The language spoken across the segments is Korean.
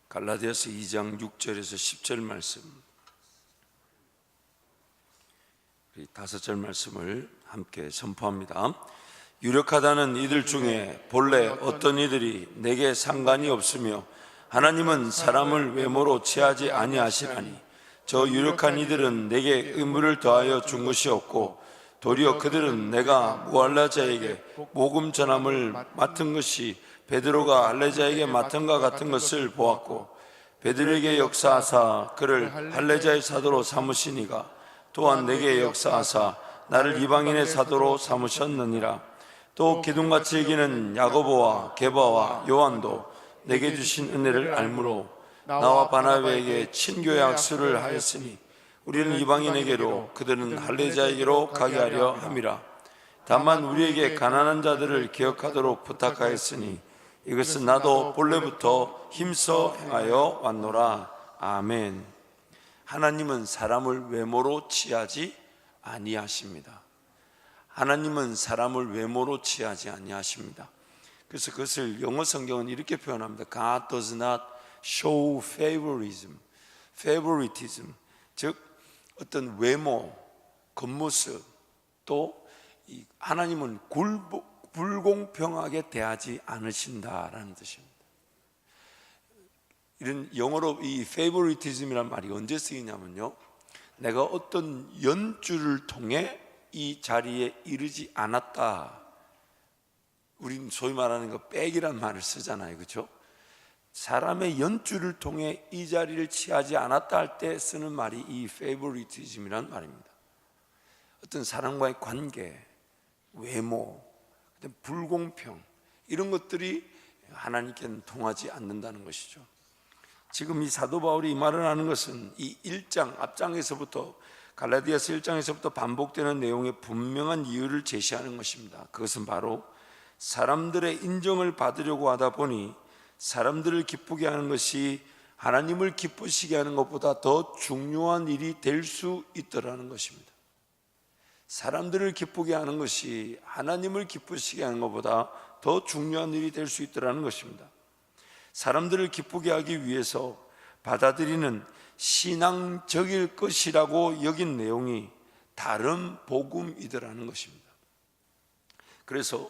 갈라디아서 2장 6절에서 10절 말씀, 5절 말씀을 함께 선포합니다. 유력하다는 이들 중에 본래 어떤 이들이 내게 상관이 없으며 하나님은 사람을 외모로 취하지 아니하시나니 저 유력한 이들은 내게 의무를 더하여 준 것이 없고 도리어 그들은 내가 무할라자에게 복음 전함을 맡은 것이 베드로가 할례자에게 맡은 것 같은 것을 보았고 베드로에게 역사하사 그를 할례자의 사도로 삼으시니가 또한 내게 역사하사 나를 이방인의 사도로 삼으셨느니라. 또 기둥같이 여기는 야고보와 게바와 요한도 내게 주신 은혜를 알므로 나와 바나바에게 친교의 악수를 하였으니 우리는 이방인에게로 그들은 할례자에게로 가게 하려 함이라. 다만 우리에게 가난한 자들을 기억하도록 부탁하였으니 이것은 나도 본래부터 힘써 행하여 왔노라. 아멘. 하나님은 사람을 외모로 취하지 아니하십니다. 하나님은 사람을 외모로 취하지 아니하십니다. 그래서 그것을 영어 성경은 이렇게 표현합니다. God does not show favoritism. 즉 어떤 외모, 겉모습, 또 하나님은 불공평하게 대하지 않으신다라는 뜻입니다. 이런 영어로 이 favoritism이란 말이 언제 쓰이냐면요, 내가 어떤 연주를 통해 이 자리에 이르지 않았다. 우린 소위 말하는 거 백이란 말을 쓰잖아요, 그렇죠? 사람의 연주를 통해 이 자리를 취하지 않았다 할 때 쓰는 말이 이 favoritism이란 말입니다. 어떤 사람과의 관계, 외모, 불공평, 이런 것들이 하나님께는 통하지 않는다는 것이죠. 지금 이 사도 바울이 이 말을 하는 것은 이 1장 앞장에서부터, 갈라디아서 1장에서부터 반복되는 내용의 분명한 이유를 제시하는 것입니다. 그것은 바로 사람들의 인정을 받으려고 하다 보니 사람들을 기쁘게 하는 것이 하나님을 기쁘시게 하는 것보다 더 중요한 일이 될 수 있더라는 것입니다. 사람들을 기쁘게 하는 것이 하나님을 기쁘시게 하는 것보다 더 중요한 일이 될 수 있더라는 것입니다. 사람들을 기쁘게 하기 위해서 받아들이는 신앙적일 것이라고 여긴 내용이 다른 복음이더라는 것입니다. 그래서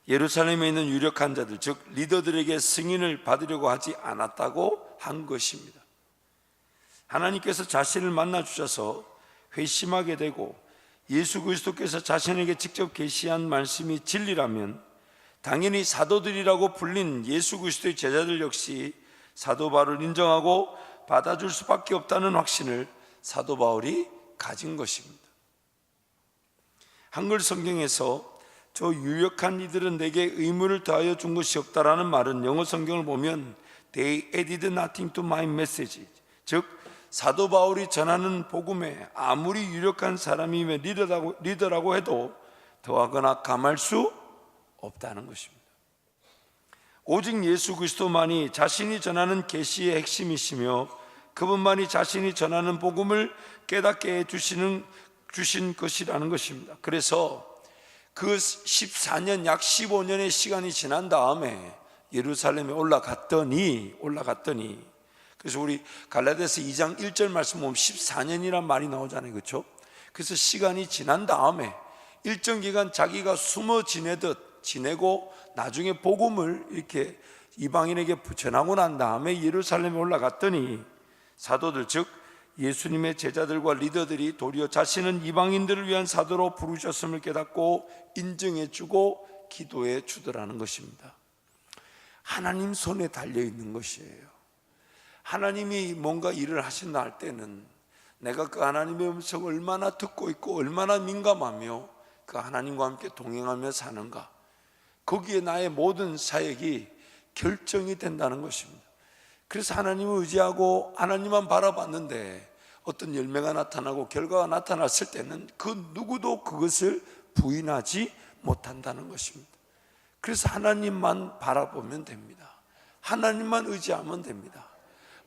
예루살렘에 있는 유력한 자들, 즉 리더들에게 승인을 받으려고 하지 않았다고 한 것입니다. 하나님께서 자신을 만나 주셔서 회심하게 되고 예수 그리스도께서 자신에게 직접 계시한 말씀이 진리라면 당연히 사도들이라고 불린 예수 그리스도의 제자들 역시 사도 바울을 인정하고 받아줄 수밖에 없다는 확신을 사도 바울이 가진 것입니다. 한글 성경에서 저 유력한 이들은 내게 의무를 더하여 준 것이 없다라는 말은 영어 성경을 보면 They added nothing to my message, 즉 사도 바울이 전하는 복음에 아무리 유력한 사람이며 리더라고 해도 더하거나 감할 수 없다는 것입니다. 오직 예수 그리스도만이 자신이 전하는 계시의 핵심이시며 그분만이 자신이 전하는 복음을 깨닫게 해주신 것이라는 것입니다. 그래서 그 14년, 약 15년의 시간이 지난 다음에 예루살렘에 올라갔더니 그래서 우리 갈라디아서 2장 1절 말씀 보면 14년이란 말이 나오잖아요, 그렇죠? 그래서 시간이 지난 다음에 일정 기간 자기가 숨어 지내고 나중에 복음을 이렇게 이방인에게 전하고 난 다음에 예루살렘에 올라갔더니 사도들, 즉 예수님의 제자들과 리더들이 도리어 자신은 이방인들을 위한 사도로 부르셨음을 깨닫고 인정해 주고 기도해 주더라는 것입니다. 하나님 손에 달려 있는 것이에요. 하나님이 뭔가 일을 하신다 할 때는 내가 그 하나님의 음성을 얼마나 듣고 있고 얼마나 민감하며 그 하나님과 함께 동행하며 사는가, 거기에 나의 모든 사역이 결정이 된다는 것입니다. 그래서 하나님을 의지하고 하나님만 바라봤는데 어떤 열매가 나타나고 결과가 나타났을 때는 그 누구도 그것을 부인하지 못한다는 것입니다. 그래서 하나님만 바라보면 됩니다. 하나님만 의지하면 됩니다.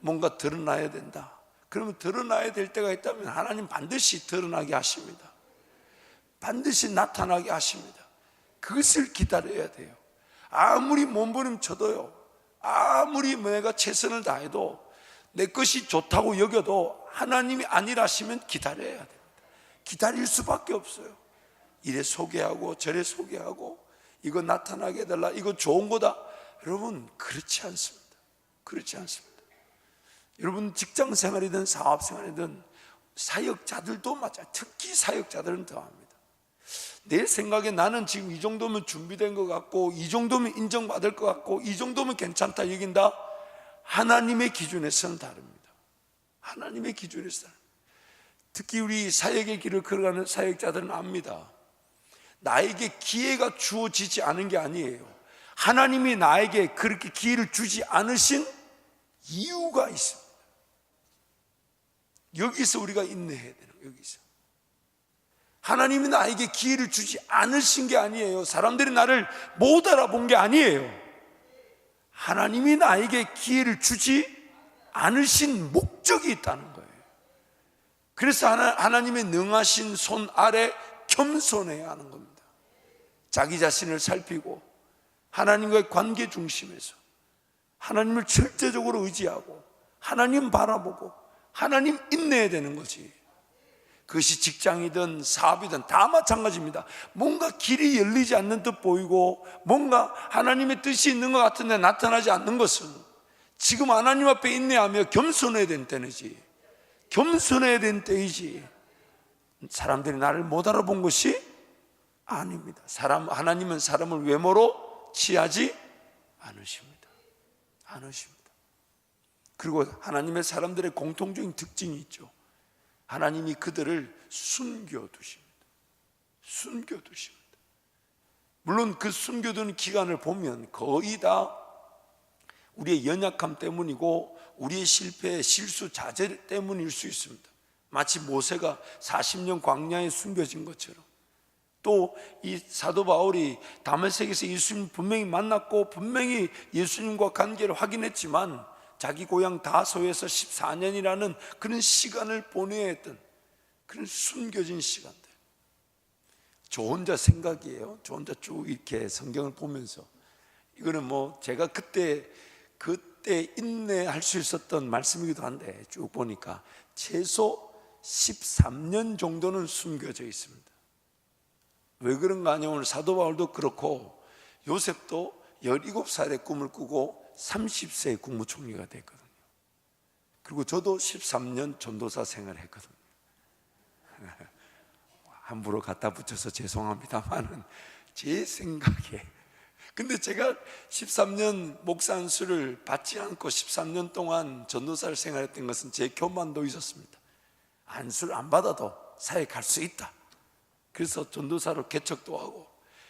뭔가 드러나야 된다. 그러면 드러나야 될 때가 있다면 하나님 반드시 드러나게 하십니다. 반드시 나타나게 하십니다. 그것을 기다려야 돼요. 아무리 몸부림쳐도요, 아무리 내가 최선을 다해도 내 것이 좋다고 여겨도 하나님이 아니라시면 기다려야 됩니다. 기다릴 수밖에 없어요. 이래 소개하고 저래 소개하고 이거 나타나게 해달라, 이거 좋은 거다. 여러분, 그렇지 않습니다. 그렇지 않습니다. 여러분, 직장 생활이든 사업 생활이든 사역자들도 맞아요. 특히 사역자들은 더합니다. 내 생각에 나는 지금 이 정도면 준비된 것 같고, 이 정도면 인정받을 것 같고, 이 정도면 괜찮다 여긴다. 하나님의 기준에서는 다릅니다. 하나님의 기준에서 다릅니다. 특히 우리 사역의 길을 걸어가는 사역자들은 압니다. 나에게 기회가 주어지지 않은 게 아니에요. 하나님이 나에게 그렇게 기회를 주지 않으신 이유가 있습니다. 여기서 우리가 인내해야 되는 거예요. 여기서 하나님이 나에게 기회를 주지 않으신 게 아니에요. 사람들이 나를 못 알아본 게 아니에요. 하나님이 나에게 기회를 주지 않으신 목적이 있다는 거예요. 그래서 하나님의 능하신 손 아래 겸손해야 하는 겁니다. 자기 자신을 살피고 하나님과의 관계 중심에서 하나님을 절대적으로 의지하고 하나님 바라보고 하나님 인내해야 되는 거지. 그것이 직장이든 사업이든 다 마찬가지입니다. 뭔가 길이 열리지 않는 듯 보이고 뭔가 하나님의 뜻이 있는 것 같은데 나타나지 않는 것은 지금 하나님 앞에 인내하며 겸손해야 되는 때이지. 겸손해야 되는 때이지. 사람들이 나를 못 알아본 것이 아닙니다. 하나님은 사람을 외모로 취하지 않으십니다. 그리고 하나님의 사람들의 공통적인 특징이 있죠. 하나님이 그들을 숨겨두십니다. 물론 그 숨겨두는 기간을 보면 거의 다 우리의 연약함 때문이고 우리의 실패, 실수, 자제 때문일 수 있습니다. 마치 모세가 40년 광야에 숨겨진 것처럼, 또 이 사도 바울이 다메섹에서 예수님 분명히 만났고 분명히 예수님과 관계를 확인했지만 자기 고향 다소에서 14년이라는 그런 시간을 보내야 했던 그런 숨겨진 시간들. 저 혼자 생각이에요. 저 혼자 쭉 이렇게 성경을 보면서, 이거는 뭐 제가 그때 인내할 수 있었던 말씀이기도 한데 쭉 보니까 최소 13년 정도는 숨겨져 있습니다. 왜 그런가 하냐면 오늘 사도 바울도 그렇고 요셉도 17살에 꿈을 꾸고 30세에 국무총리가 됐거든요. 그리고 저도 13년 전도사 생활을 했거든요. 함부로 갖다 붙여서 죄송합니다만은 제 생각에, 근데 제가 13년 목사 안수를 받지 않고 13년 동안 전도사를 생활했던 것은 제 교만도 있었습니다. 안수를 안 받아도 사역할 수 있다. 그래서 전도사로 개척도 하고,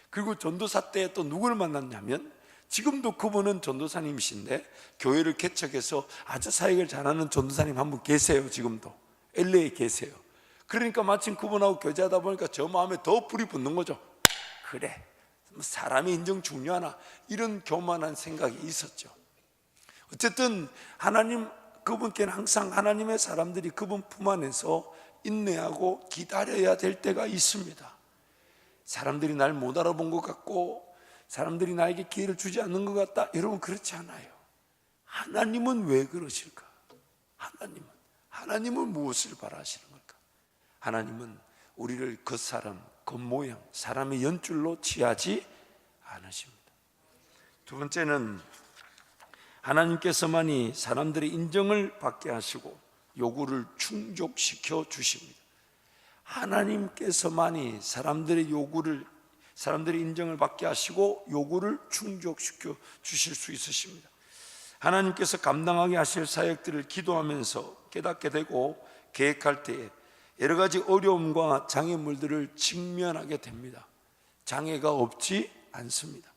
그리고 전도사 때 또 누구를 만났냐면 지금도 그분은 전도사님이신데 교회를 개척해서 아주 사역을 잘하는 전도사님 한 분 계세요. 지금도 LA에 계세요. 그러니까 마침 그분하고 교제하다 보니까 저 마음에 더 불이 붙는 거죠. 그래, 사람의 인정 중요하나, 이런 교만한 생각이 있었죠. 어쨌든 하나님, 그분께는 항상 하나님의 사람들이 그분 품 안에서 인내하고 기다려야 될 때가 있습니다. 사람들이 날 못 알아본 것 같고 사람들이 나에게 기회를 주지 않는 것 같다. 여러분, 그렇지 않아요. 하나님은 왜 그러실까? 하나님은 무엇을 바라시는 걸까? 하나님은 우리를 겉사람, 겉모양, 사람의 연줄로 취하지 않으십니다. 두 번째는 하나님께서만이 사람들의 인정을 받게 하시고 요구를 충족시켜 주십니다. 하나님께서만이 사람들의 인정을 받게 하시고 요구를 충족시켜 주실 수 있으십니다. 하나님께서 감당하게 하실 사역들을 기도하면서 깨닫게 되고 계획할 때에 여러 가지 어려움과 장애물들을 직면하게 됩니다. 장애가 없지 않습니다.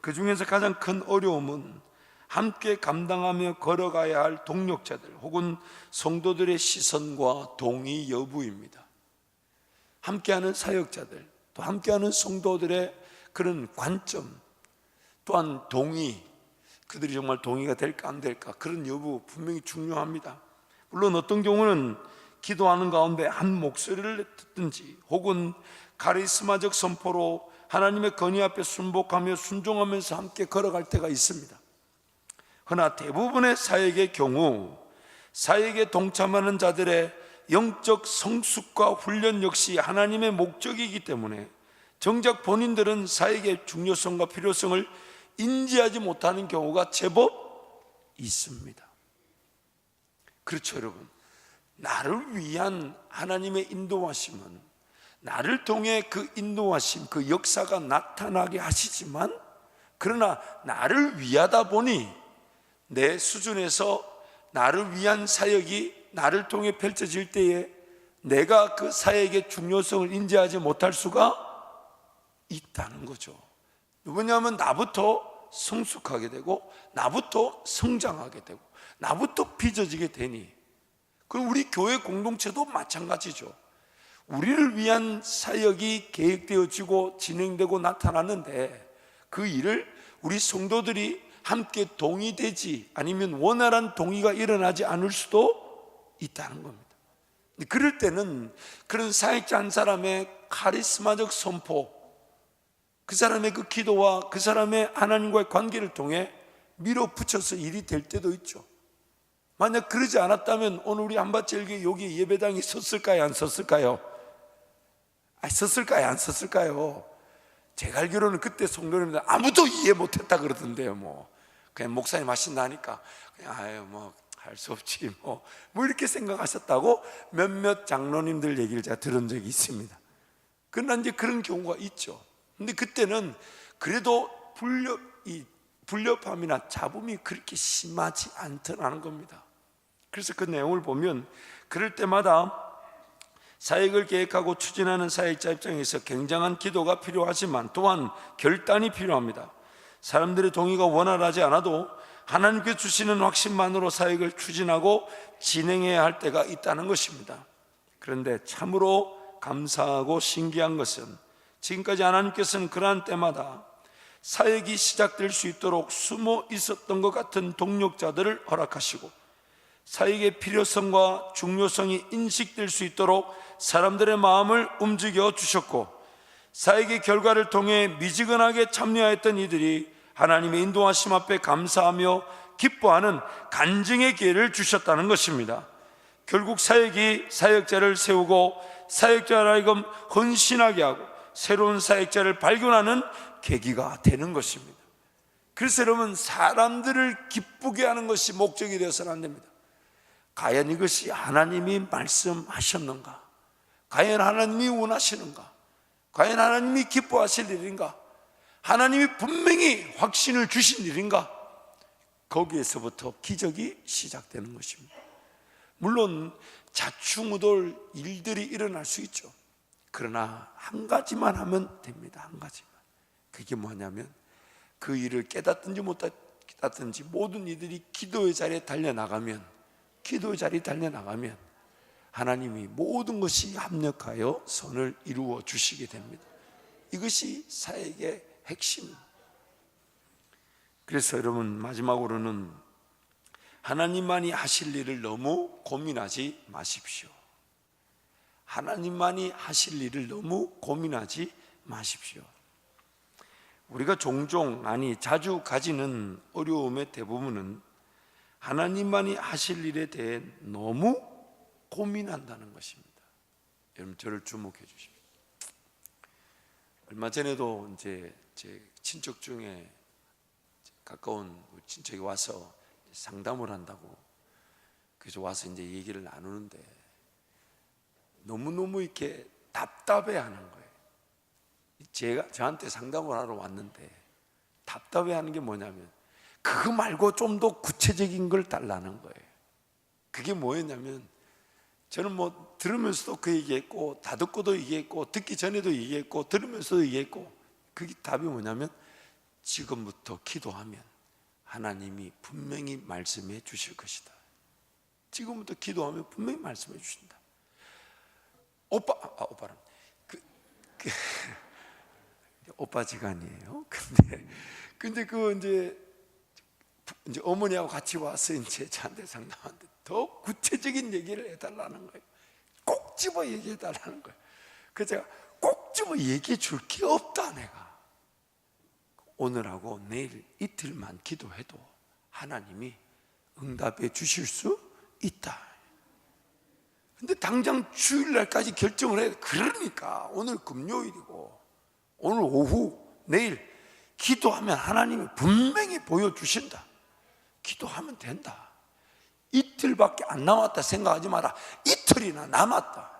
그 중에서 가장 큰 어려움은 함께 감당하며 걸어가야 할 동력자들 혹은 성도들의 시선과 동의 여부입니다. 함께하는 사역자들, 또 함께하는 성도들의 그런 관점, 또한 동의, 그들이 정말 동의가 될까 안 될까, 그런 여부 분명히 중요합니다. 물론 어떤 경우는 기도하는 가운데 한 목소리를 듣든지 혹은 카리스마적 선포로 하나님의 건의 앞에 순복하며 순종하면서 함께 걸어갈 때가 있습니다. 그러나 대부분의 사역의 경우 사역에 동참하는 자들의 영적 성숙과 훈련 역시 하나님의 목적이기 때문에 정작 본인들은 사역의 중요성과 필요성을 인지하지 못하는 경우가 제법 있습니다. 그렇죠, 여러분. 나를 위한 하나님의 인도하심은 나를 통해 그 인도하심, 그 역사가 나타나게 하시지만, 그러나 나를 위하다 보니 내 수준에서 나를 위한 사역이 나를 통해 펼쳐질 때에 내가 그 사역의 중요성을 인지하지 못할 수가 있다는 거죠. 왜냐하면 나부터 성숙하게 되고 나부터 성장하게 되고 나부터 빚어지게 되니. 그럼 우리 교회 공동체도 마찬가지죠. 우리를 위한 사역이 계획되어지고 진행되고 나타나는데 그 일을 우리 성도들이 함께 동의되지 아니면 원활한 동의가 일어나지 않을 수도 있다는 겁니다. 그럴 때는 그런 사역자 한 사람의 카리스마적 선포, 그 사람의 그 기도와 그 사람의 하나님과의 관계를 통해 밀어붙여서 일이 될 때도 있죠. 만약 그러지 않았다면 오늘 우리 한밭절기 여기 예배당이 섰을까요? 안 섰을까요? 섰을까요? 안 섰을까요? 제가 알기로는 그때 성도님들 아무도 이해 못했다 그러던데요. 그냥 목사님 하신다니까 그냥 할 수 없지 뭐 이렇게 생각하셨다고 몇몇 장로님들 얘기를 제가 들은 적이 있습니다. 그러나 이제 그런 경우가 있죠. 근데 그때는 그래도 불협함이나 잡음이 그렇게 심하지 않더라는 겁니다. 그래서 그 내용을 보면 그럴 때마다 사역을 계획하고 추진하는 사역자 입장에서 굉장한 기도가 필요하지만 또한 결단이 필요합니다. 사람들의 동의가 원활하지 않아도 하나님께 주시는 확신만으로 사역을 추진하고 진행해야 할 때가 있다는 것입니다. 그런데 참으로 감사하고 신기한 것은 지금까지 하나님께서는 그러한 때마다 사역이 시작될 수 있도록 숨어 있었던 것 같은 동력자들을 허락하시고 사역의 필요성과 중요성이 인식될 수 있도록 사람들의 마음을 움직여 주셨고, 사역의 결과를 통해 미지근하게 참여했던 이들이 하나님의 인도하심 앞에 감사하며 기뻐하는 간증의 기회를 주셨다는 것입니다. 결국 사역이 사역자를 세우고 사역자를 하여금 헌신하게 하고 새로운 사역자를 발견하는 계기가 되는 것입니다. 그래서 여러분, 사람들을 기쁘게 하는 것이 목적이 되어서는 안 됩니다. 과연 이것이 하나님이 말씀하셨는가? 과연 하나님이 원하시는가? 과연 하나님이 기뻐하실 일인가? 하나님이 분명히 확신을 주신 일인가? 거기에서부터 기적이 시작되는 것입니다. 물론 자충우돌 일들이 일어날 수 있죠. 그러나 한 가지만 하면 됩니다. 한 가지만. 그게 뭐냐면 그 일을 깨닫든지 못 깨닫든지 모든 이들이 기도의 자리에 달려나가면 하나님이 모든 것이 합력하여 선을 이루어 주시게 됩니다. 이것이 사역의 핵심입니다. 그래서 여러분, 마지막으로는 하나님만이 하실 일을 너무 고민하지 마십시오. 하나님만이 하실 일을 너무 고민하지 마십시오. 우리가 자주 가지는 어려움의 대부분은 하나님만이 하실 일에 대해 너무 고민한다는 것입니다. 여러분, 저를 주목해 주십시오. 얼마 전에도 이제 제 친척 중에 가까운 친척이 와서 상담을 한다고, 그래서 와서 이제 얘기를 나누는데 너무너무 이렇게 답답해하는 거예요. 저한테 상담을 하러 왔는데 답답해하는 게 뭐냐면 그거 말고 좀 더 구체적인 걸 달라는 거예요. 그게 뭐였냐면, 저는 들으면서도 그 얘기했고, 다 듣고도 얘기했고, 듣기 전에도 얘기했고, 들으면서도 얘기했고, 그게 답이 뭐냐면 지금부터 기도하면 하나님이 분명히 말씀해 주실 것이다. 지금부터 기도하면 분명히 말씀해 주신다. 오빠랑 오빠지간이에요. 근데 이제 어머니하고 같이 와서 이제 저한테 상담하는데 더 구체적인 얘기를 해달라는 거예요. 꼭 집어 얘기해달라는 거예요. 그래서 제가 꼭 집어 얘기해 줄 게 없다. 내가 오늘하고 내일 이틀만 기도해도 하나님이 응답해 주실 수 있다. 근데 당장 주일날까지 결정을 해야 돼. 그러니까 오늘 금요일이고 오늘 오후 내일 기도하면 하나님이 분명히 보여주신다. 기도하면 된다. 이틀밖에 안 남았다 생각하지 마라. 이틀이나 남았다.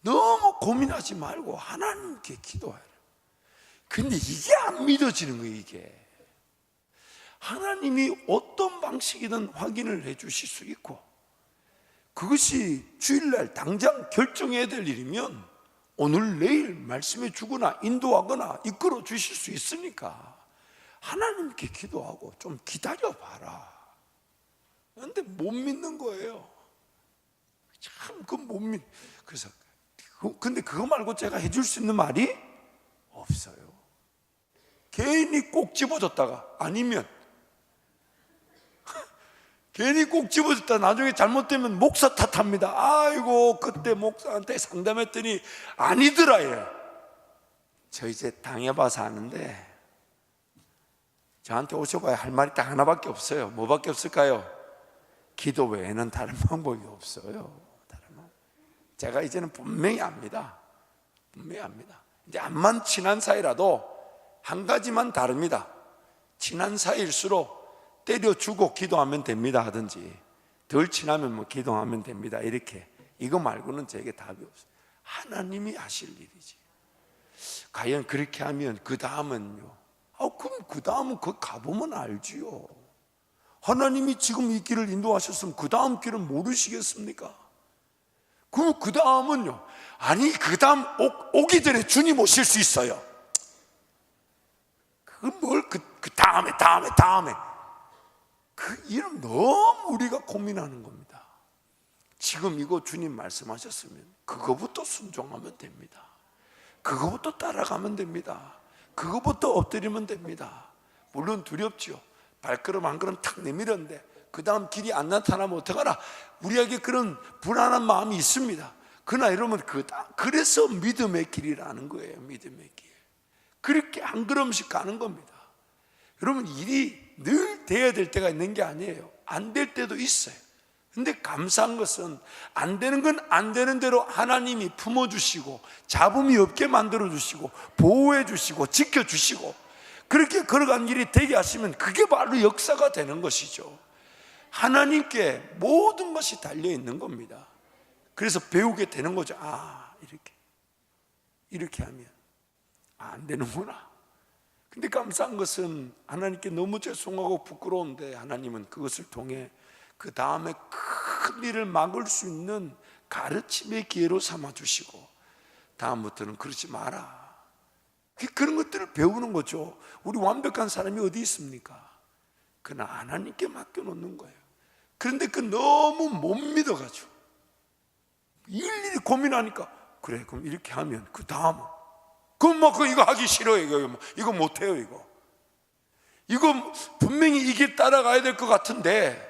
너무 고민하지 말고 하나님께 기도해라. 근데 이게 안 믿어지는 거예요. 이게 하나님이 어떤 방식이든 확인을 해 주실 수 있고, 그것이 주일날 당장 결정해야 될 일이면 오늘 내일 말씀해 주거나 인도하거나 이끌어 주실 수 있으니까 하나님께 기도하고 좀 기다려 봐라. 그런데 못 믿는 거예요. 참 그 못 믿. 그래서 근데 그거 말고 제가 해줄 수 있는 말이 없어요. 괜히 꼭 집어줬다가 아니면 괜히 꼭 집어줬다 나중에 잘못되면 목사 탓합니다. 아이고 그때 목사한테 상담했더니 아니더라. 얘. 저 이제 당해봐서 아는데 저한테 오셔봐야 할 말이 딱 하나밖에 없어요. 뭐밖에 없을까요? 기도 외에는 다른 방법이 없어요. 제가 이제는 분명히 압니다. 분명히 압니다. 이제 암만 친한 사이라도 한 가지만 다릅니다. 친한 사이일수록 때려주고 기도하면 됩니다 하든지 덜 친하면 뭐 기도하면 됩니다 이렇게, 이거 말고는 제게 답이 없어요. 하나님이 하실 일이지. 과연 그렇게 하면 그 다음은요? 그럼 그 다음은 거기 가보면 알지요. 하나님이 지금 이 길을 인도하셨으면 그 다음 길은 모르시겠습니까? 그럼 그 다음은요? 아니 그 다음 오기 전에 주님 오실 수 있어요. 그 다음에 그 이름 너무 우리가 고민하는 겁니다. 지금 이거 주님 말씀하셨으면 그거부터 순종하면 됩니다. 그거부터 따라가면 됩니다. 그거부터 엎드리면 됩니다. 물론 두렵죠. 발걸음 한 걸음 탁 내밀었는데 그 다음 길이 안 나타나면 어떡하나, 우리에게 그런 불안한 마음이 있습니다. 그러나 여러분 그래서 믿음의 길이라는 거예요. 믿음의 길. 그렇게 한 걸음씩 가는 겁니다. 여러분 일이 늘 돼야 될 때가 있는 게 아니에요. 안 될 때도 있어요. 근데 감사한 것은 안 되는 건 안 되는 대로 하나님이 품어주시고 잡음이 없게 만들어주시고 보호해주시고 지켜주시고 그렇게 걸어간 일이 되게 하시면 그게 바로 역사가 되는 것이죠. 하나님께 모든 것이 달려있는 겁니다. 그래서 배우게 되는 거죠. 이렇게 하면 안 되는구나. 근데 감사한 것은 하나님께 너무 죄송하고 부끄러운데 하나님은 그것을 통해 그 다음에 큰 일을 막을 수 있는 가르침의 기회로 삼아주시고 다음부터는 그러지 마라. 그런 것들을 배우는 거죠. 우리 완벽한 사람이 어디 있습니까? 그는 하나님께 맡겨놓는 거예요. 그런데 너무 못 믿어가지고 일일이 고민하니까 그래 그럼 이렇게 하면 그 다음은 그럼 이거 하기 싫어요. 이거 못해요. 이거 분명히 이 길 따라가야 될 것 같은데,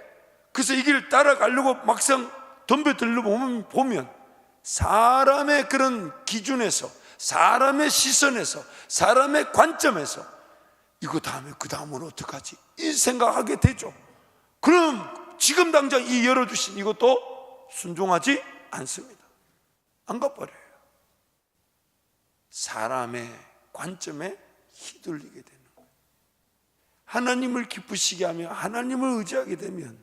그래서 이 길 따라가려고 막상 덤벼들려 보면 사람의 그런 기준에서, 사람의 시선에서, 사람의 관점에서 이거 다음에 그 다음은 어떡하지? 이 생각하게 되죠. 그럼 지금 당장 이 열어주신 이것도 순종하지 않습니다. 안 가버려요. 사람의 관점에 휘둘리게 되는 거예요. 하나님을 기쁘시게 하며 하나님을 의지하게 되면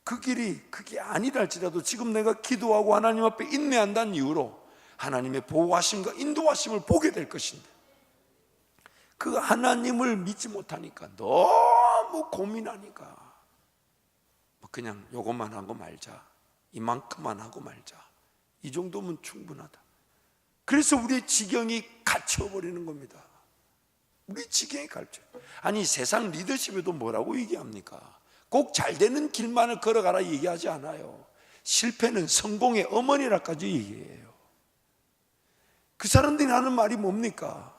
그 길이 그게 아니라 할지라도 지금 내가 기도하고 하나님 앞에 인내한다는 이유로 하나님의 보호하심과 인도하심을 보게 될 것인데, 그 하나님을 믿지 못하니까 너무 고민하니까 그냥 요것만 하고 말자, 이만큼만 하고 말자, 이 정도면 충분하다. 그래서 우리의 지경이 갇혀버리는 겁니다. 우리 지경이 갇혀. 아니 세상 리더십에도 뭐라고 얘기합니까? 꼭 잘 되는 길만을 걸어가라 얘기하지 않아요. 실패는 성공의 어머니라까지 얘기해요. 그 사람들이 하는 말이 뭡니까?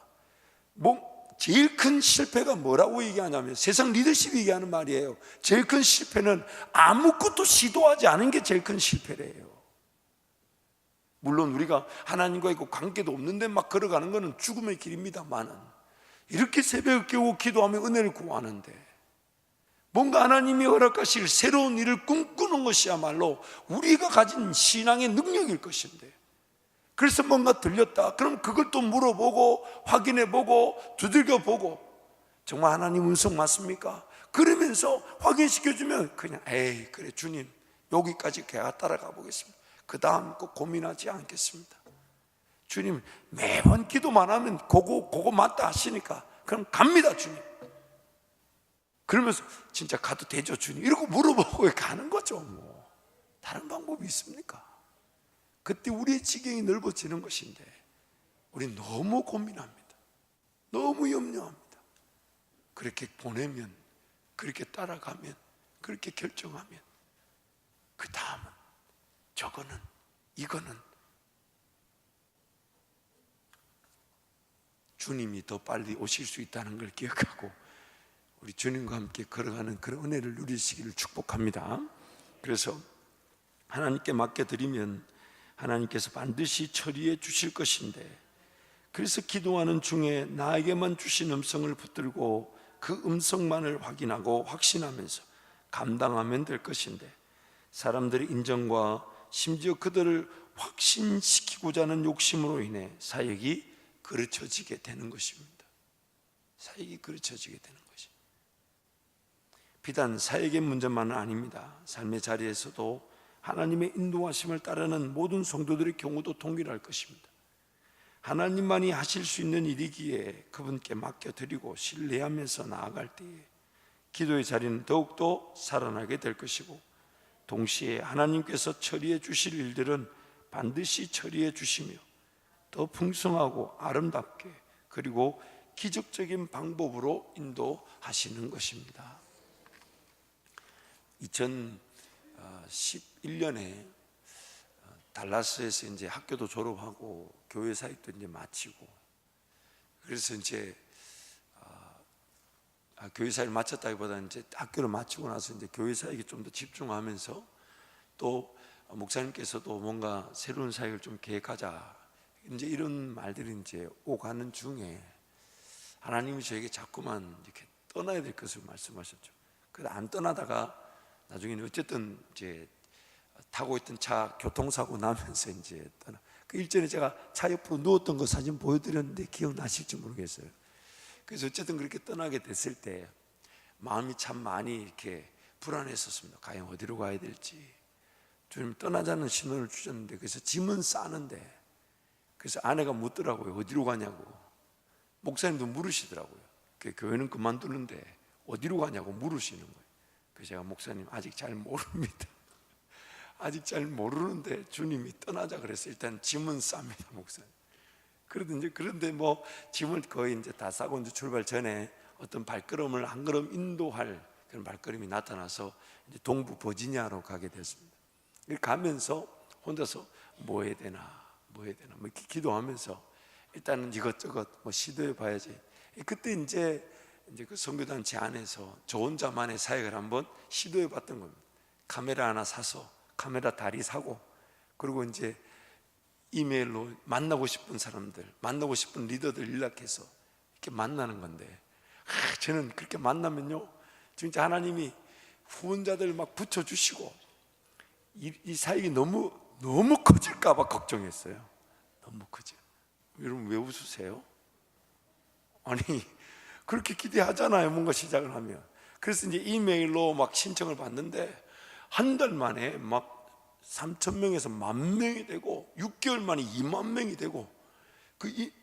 제일 큰 실패가 뭐라고 얘기하냐면, 세상 리더십이 얘기하는 말이에요. 제일 큰 실패는 아무것도 시도하지 않은 게 제일 큰 실패래요. 물론 우리가 하나님과 있고 관계도 없는데 막 걸어가는 것은 죽음의 길입니다만은, 이렇게 새벽에 깨고 기도하며 은혜를 구하는데 뭔가 하나님이 허락하실 새로운 일을 꿈꾸는 것이야말로 우리가 가진 신앙의 능력일 것인데, 그래서 뭔가 들렸다 그럼 그걸 또 물어보고 확인해보고 두들겨보고, 정말 하나님 음성 맞습니까? 그러면서 확인시켜주면 그냥 에이 그래 주님 여기까지 제가 따라가 보겠습니다. 그 다음 꼭 고민하지 않겠습니다. 주님 매번 기도만 하면 그거 맞다 하시니까 그럼 갑니다 주님. 그러면서 진짜 가도 되죠 주님? 이러고 물어보고 가는 거죠. 뭐 다른 방법이 있습니까? 그때 우리의 지경이 넓어지는 것인데 우리 너무 고민합니다. 너무 염려합니다. 그렇게 보내면, 그렇게 따라가면, 그렇게 결정하면 그 다음은 저거는 이거는 주님이 더 빨리 오실 수 있다는 걸 기억하고 우리 주님과 함께 걸어가는 그런 은혜를 누리시기를 축복합니다. 그래서 하나님께 맡겨드리면 하나님께서 반드시 처리해 주실 것인데, 그래서 기도하는 중에 나에게만 주신 음성을 붙들고 그 음성만을 확인하고 확신하면서 감당하면 될 것인데, 사람들의 인정과 심지어 그들을 확신시키고자 하는 욕심으로 인해 사역이 그르쳐지게 되는 것입니다. 사역이 그르쳐지게 되는 것이 비단 사역의 문제만은 아닙니다. 삶의 자리에서도 하나님의 인도하심을 따르는 모든 성도들의 경우도 동일할 것입니다. 하나님만이 하실 수 있는 일이기에 그분께 맡겨드리고 신뢰하면서 나아갈 때에 기도의 자리는 더욱더 살아나게 될 것이고, 동시에 하나님께서 처리해 주실 일들은 반드시 처리해 주시며 더 풍성하고 아름답게 그리고 기적적인 방법으로 인도하시는 것입니다. 2011년에 달라스에서 이제 학교도 졸업하고 교회 사역도 이제 마치고, 그래서 이제 교회 사역을 마쳤다기보다는 이제 학교를 마치고 나서 이제 교회 사역에 좀 더 집중하면서 또 목사님께서도 뭔가 새로운 사역을 좀 계획하자, 이제 이런 말들이 이제 오가는 중에 하나님이 저에게 자꾸만 이렇게 떠나야 될 것을 말씀하셨죠. 그래서 안 떠나다가 나중에는 어쨌든 이제 타고 있던 차 교통사고 나면서 이제 떠나. 그 일전에 제가 차 옆으로 누웠던 거 사진 보여드렸는데 기억나실지 모르겠어요. 그래서 어쨌든 그렇게 떠나게 됐을 때 마음이 참 많이 이렇게 불안했었습니다. 과연 어디로 가야 될지. 주님 떠나자는 신호를 주셨는데, 그래서 짐은 싸는데, 그래서 아내가 묻더라고요. 어디로 가냐고. 목사님도 물으시더라고요. 그 교회는 그만두는데 어디로 가냐고 물으시는 거예요. 그래서 제가 목사님 아직 잘 모릅니다. 아직 잘 모르는데 주님이 떠나자 그래서 일단 짐은 쌉니다, 목사님. 그런데 뭐 짐을 거의 이제 다 싸고 이제 출발 전에 어떤 발걸음을 한 걸음 인도할 그런 발걸음이 나타나서 이제 동부 버지니아로 가게 됐습니다. 가면서 혼자서 뭐 해야 되나 뭐 이렇게 기도하면서 일단은 이것저것 뭐 시도해 봐야지. 그때 이제 그 선교단 제 안에서 저 혼자만의 사역을 한번 시도해 봤던 겁니다. 카메라 하나 사서 카메라 다리 사고, 그리고 이제 이메일로 만나고 싶은 사람들, 만나고 싶은 리더들 연락해서 이렇게 만나는 건데, 저는 그렇게 만나면요 진짜 하나님이 후원자들 막 붙여주시고 이 사역이 너무 커질까 봐 걱정했어요. 너무 커져. 여러분 왜 웃으세요? 아니 그렇게 기대하잖아요, 뭔가 시작을 하면. 그래서 이제 이메일로 막 신청을 받는데 한 달 만에 막 3,000명에서 10,000명이 되고 6개월 만에 20,000명이 되고,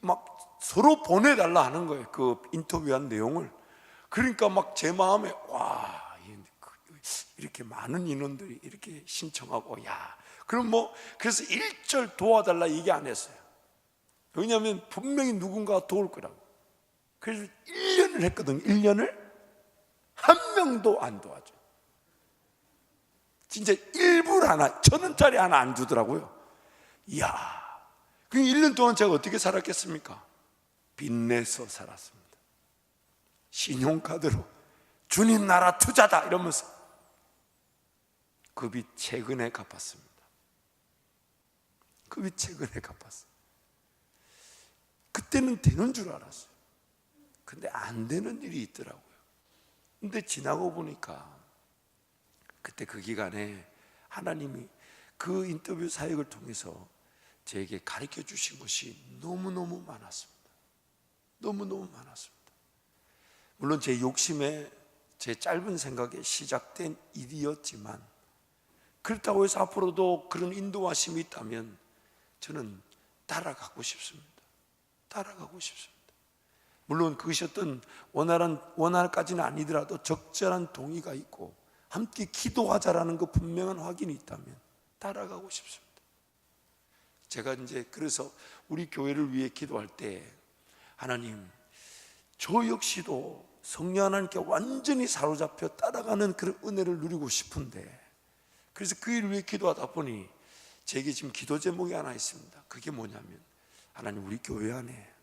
막 서로 보내달라 하는 거예요, 그 인터뷰한 내용을. 그러니까 막 제 마음에 와, 이렇게 많은 인원들이 이렇게 신청하고, 야, 그럼 뭐 그래서 일절 도와달라 얘기 안 했어요. 왜냐하면 분명히 누군가가 도울 거라고. 그래서 1년을 했거든요. 1년을 한 명도 안 도와줘. 진짜 1불 하나, 1,000원짜리 하나 안 주더라고요. 이야, 그 1년 동안 제가 어떻게 살았겠습니까? 빚내서 살았습니다. 신용카드로 주님 나라 투자다 이러면서 그 빚 최근에 갚았습니다. 그 빚 최근에 갚았어요. 그때는 되는 줄 알았어요. 근데 안 되는 일이 있더라고요. 근데 지나고 보니까 그때 그 기간에 하나님이 그 인터뷰 사역을 통해서 저에게 가르쳐 주신 것이 너무너무 많았습니다. 너무너무 많았습니다. 물론 제 욕심에, 제 짧은 생각에 시작된 일이었지만, 그렇다고 해서 앞으로도 그런 인도하심이 있다면 저는 따라가고 싶습니다. 따라가고 싶습니다. 물론 그것이 어떤 원활까지는 아니더라도 적절한 동의가 있고 함께 기도하자라는 그 분명한 확인이 있다면 따라가고 싶습니다. 제가 이제 그래서 우리 교회를 위해 기도할 때, 하나님, 저 역시도 성령 하나님께 완전히 사로잡혀 따라가는 그런 은혜를 누리고 싶은데, 그래서 그 일을 위해 기도하다 보니 제게 지금 기도 제목이 하나 있습니다. 그게 뭐냐면, 하나님, 우리 교회 안에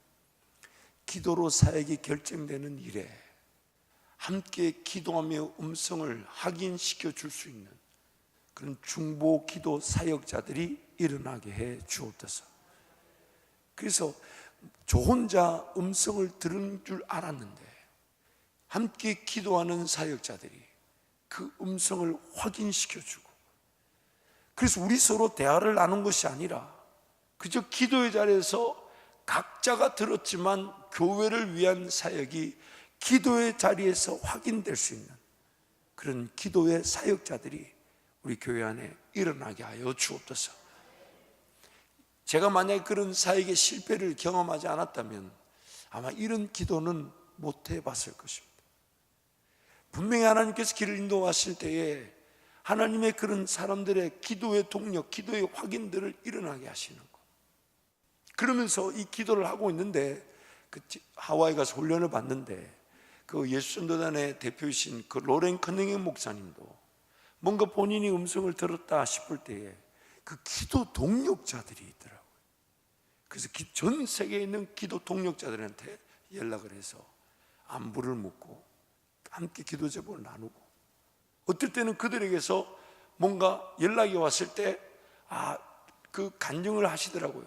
기도로 사역이 결정되는 일에 함께 기도하며 음성을 확인시켜 줄 수 있는 그런 중보 기도 사역자들이 일어나게 해 주옵소서. 그래서 저 혼자 음성을 들은 줄 알았는데 함께 기도하는 사역자들이 그 음성을 확인시켜 주고, 그래서 우리 서로 대화를 나눈 것이 아니라 그저 기도의 자리에서 각자가 들었지만 교회를 위한 사역이 기도의 자리에서 확인될 수 있는 그런 기도의 사역자들이 우리 교회 안에 일어나게 하여 주옵소서. 제가 만약에 그런 사역의 실패를 경험하지 않았다면 아마 이런 기도는 못 해봤을 것입니다. 분명히 하나님께서 길을 인도하실 때에 하나님의 그런 사람들의 기도의 동력, 기도의 확인들을 일어나게 하시는 것. 그러면서 이 기도를 하고 있는데, 그 하와이 가서 훈련을 받는데 그 예수전도단의 대표이신 그 로렌 커닝햄 목사님도 뭔가 본인이 음성을 들었다 싶을 때에 그 기도 동력자들이 있더라고요. 그래서 전 세계에 있는 기도 동력자들한테 연락을 해서 안부를 묻고 함께 기도 제목을 나누고, 어떨 때는 그들에게서 뭔가 연락이 왔을 때 그 간증을 하시더라고요.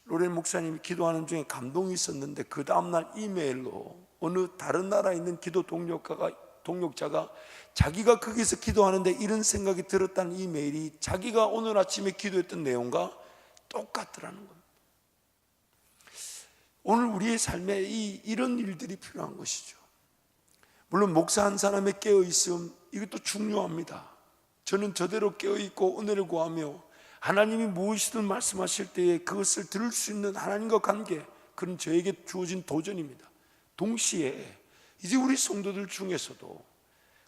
로렌 목사님이 기도하는 중에 감동이 있었는데 그 다음날 이메일로 어느 다른 나라에 있는 기도 동력자가 자기가 거기서 기도하는데 이런 생각이 들었다는 이메일이 자기가 오늘 아침에 기도했던 내용과 똑같더라는 겁니다. 오늘 우리의 삶에 이런 일들이 필요한 것이죠. 물론 목사 한 사람의 깨어있음, 이것도 중요합니다. 저는 저대로 깨어있고 은혜를 구하며 하나님이 무엇이든 말씀하실 때에 그것을 들을 수 있는 하나님과 관계, 그런 저에게 주어진 도전입니다. 동시에 이제 우리 성도들 중에서도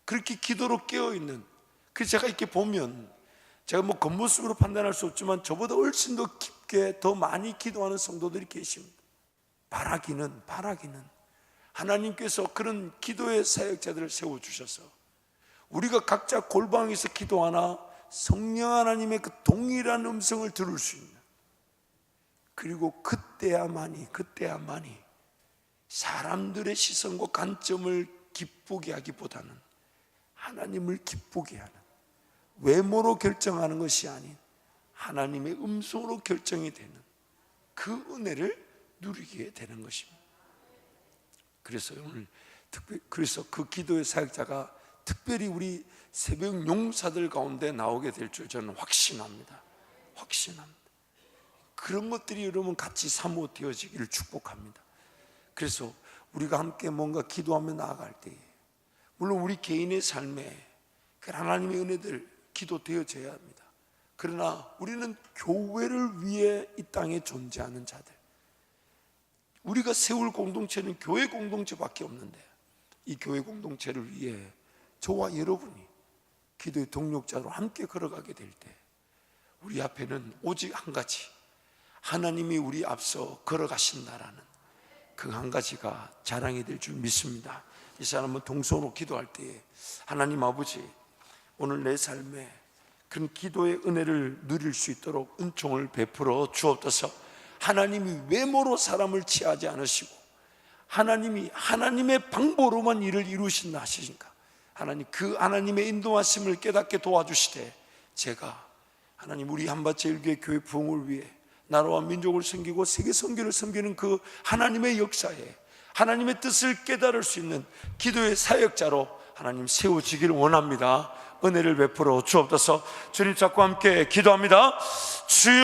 그렇게 기도로 깨어있는, 그래서 제가 이렇게 보면 제가 뭐 겉모습으로 판단할 수 없지만 저보다 훨씬 더 깊게 더 많이 기도하는 성도들이 계십니다. 바라기는 하나님께서 그런 기도의 사역자들을 세워주셔서 우리가 각자 골방에서 기도하나 성령 하나님의 그 동일한 음성을 들을 수 있는, 그리고 그때야만이 사람들의 시선과 관점을 기쁘게 하기보다는 하나님을 기쁘게 하는, 외모로 결정하는 것이 아닌 하나님의 음성으로 결정이 되는 그 은혜를 누리게 되는 것입니다. 그래서 오늘 그래서 그 기도의 사역자가 특별히 우리 새벽 용사들 가운데 나오게 될 줄 저는 확신합니다. 그런 것들이 여러분 같이 사모되어지기를 축복합니다. 그래서 우리가 함께 뭔가 기도하며 나아갈 때에, 물론 우리 개인의 삶에 그 하나님의 은혜들 기도되어져야 합니다. 그러나 우리는 교회를 위해 이 땅에 존재하는 자들, 우리가 세울 공동체는 교회 공동체밖에 없는데 이 교회 공동체를 위해 저와 여러분이 기도의 동력자로 함께 걸어가게 될 때 우리 앞에는 오직 한 가지, 하나님이 우리 앞서 걸어가신다라는 그 한 가지가 자랑이 될 줄 믿습니다. 이 사람은 동서로 기도할 때에 하나님 아버지, 오늘 내 삶에 그런 기도의 은혜를 누릴 수 있도록 은총을 베풀어 주옵소서. 하나님이 외모로 사람을 취하지 않으시고 하나님이 하나님의 방법으로만 일을 이루신다 하시니까 하나님, 그 하나님의 인도하심을 깨닫게 도와주시되 제가 하나님 우리 한밭제일교회 교회 부흥을 위해 나라와 민족을 섬기고 세계 선교를 섬기는 그 하나님의 역사에 하나님의 뜻을 깨달을 수 있는 기도의 사역자로 하나님 세워지기를 원합니다. 은혜를 베풀어 주옵소서. 주님 잡고 함께 기도합니다. 주여